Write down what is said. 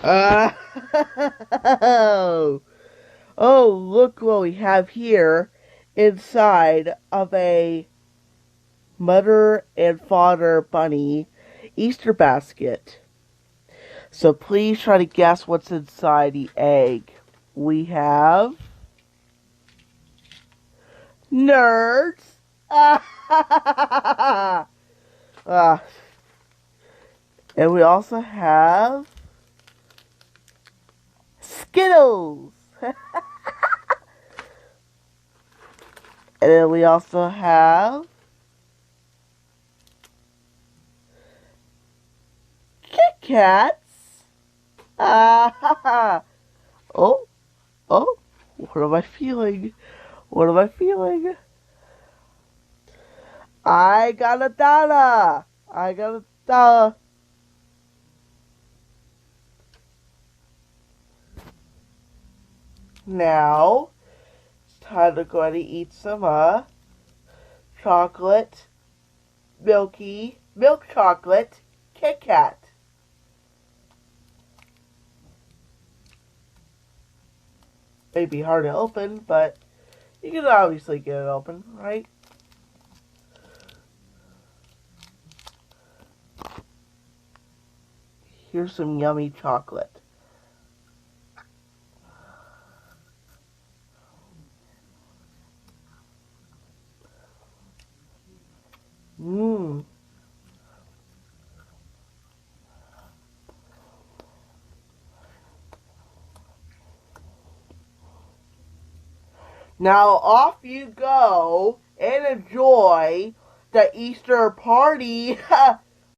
Uh, oh, look what we have here inside of a mother and father bunny Easter basket. So please try to guess what's inside the egg. We have nerds. And we also have Skittles. And then we also have Kit Kats. Oh, oh, what am I feeling? What am I feeling? I got a dollar. I got a dollar. Now, it's time to go and eat some, chocolate, milk chocolate, Kit Kat. May be hard to open, but you can obviously get it open, right? Here's some yummy chocolate. Mmm. Now off you go and enjoy the Easter party